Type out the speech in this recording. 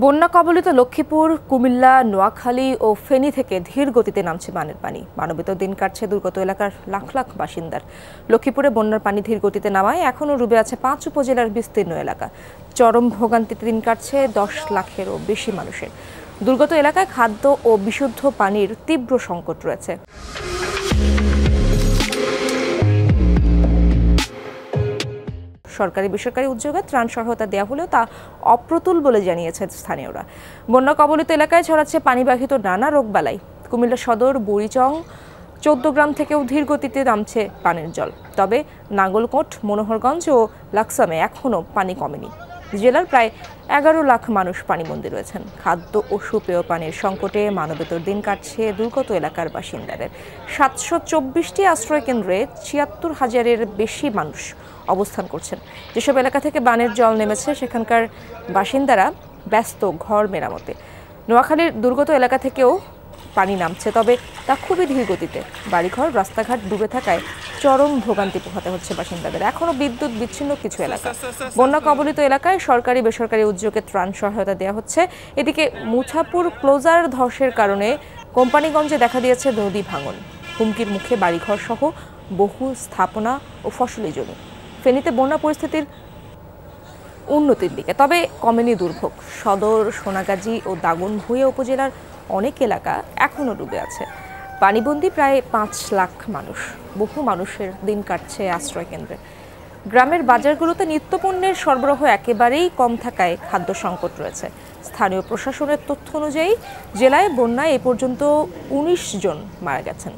বন্যা কবলিত লক্ষ্মীপুর, কুমিল্লা, নোয়াখালী ও ফেনী থেকে ধীর গতিতে নামছে বানের পানি। মানবিত দিন কাটছে দুর্গত এলাকার লাখ লাখ বাসিন্দার। লক্ষ্মীপুরে বন্যার পানি ধীর গতিতে নামায় এখনও ডুবে আছে ৫ উপজেলার বিস্তীর্ণ এলাকা। চরম ভোগান্তিতে দিন কাটছে ১০ লাখেরও বেশি মানুষের। দুর্গত এলাকায় খাদ্য ও বিশুদ্ধ পানির তীব্র সংকট রয়েছে। সরকারি বেসরকারি উদ্যোগে ত্রাণ সহায়তা দেওয়া হলেও তা অপ্রতুল বলে জানিয়েছেন স্থানীয়রা। বন্যা কবলিত এলাকায় ছড়াচ্ছে পানিবাহিত নানা রোগবালাই। কুমিল্লা সদর, বুড়িচং, ১৪ গ্রাম থেকেও ধীর গতিতে নামছে পানির জল। তবে নাঙ্গলকোট, মনোহরগঞ্জ ও লাকসামে এখনও পানি কমেনি। জেলার প্রায় ১১ লাখ মানুষ পানিবন্দী রয়েছেন। খাদ্য ও সুপেয় পানির সংকটে মানবেতর দিন কাটছে দুর্গত এলাকার বাসিন্দাদের। ৭২৪টি আশ্রয় কেন্দ্রে ৭৬,০০০-এর বেশি মানুষ অবস্থান করছেন। যেসব এলাকা থেকে বানের জল নেমেছে সেখানকার বাসিন্দারা ব্যস্ত ঘর মেরামতে। নোয়াখালীর দুর্গত এলাকা থেকেও পানি নামছে, তবে তা খুবই ধীর গতিতে। বাড়িঘর, রাস্তাঘাট ডুবে থাকায় চরম ভোগান্তি পোহাতে হচ্ছে বাসিন্দাদের। এখনও বিদ্যুৎ বিচ্ছিন্ন কিছু এলাকা। বন্যা কবলিত এলাকায় সরকারি বেসরকারি উদ্যোগে ত্রাণ সহায়তা দেওয়া হচ্ছে। এদিকে মুছাপুর ক্লোজার ধসের কারণে কোম্পানিগঞ্জে দেখা দিয়েছে নদী ভাঙন। হুমকির মুখে বাড়িঘর সহ বহু স্থাপনা ও ফসলি জমি। ফেনীতে বন্যা পরিস্থিতির উন্নতির দিকে, তবে কমেনি দুর্ভোগ। সদর, সোনাগাজী ও দাগনভূঞা উপজেলার অনেক এলাকা এখনও ডুবে আছে। পানিবন্দী প্রায় ৫ লাখ মানুষ। বহু মানুষের দিন কাটছে আশ্রয় কেন্দ্রে। গ্রামের বাজারগুলোতে নিত্যপণ্যের সরবরাহ একেবারেই কম থাকায় খাদ্য সংকট রয়েছে। স্থানীয় প্রশাসনের তথ্য অনুযায়ী জেলায় বন্যায় এ পর্যন্ত ১৯ জন মারা গেছেন।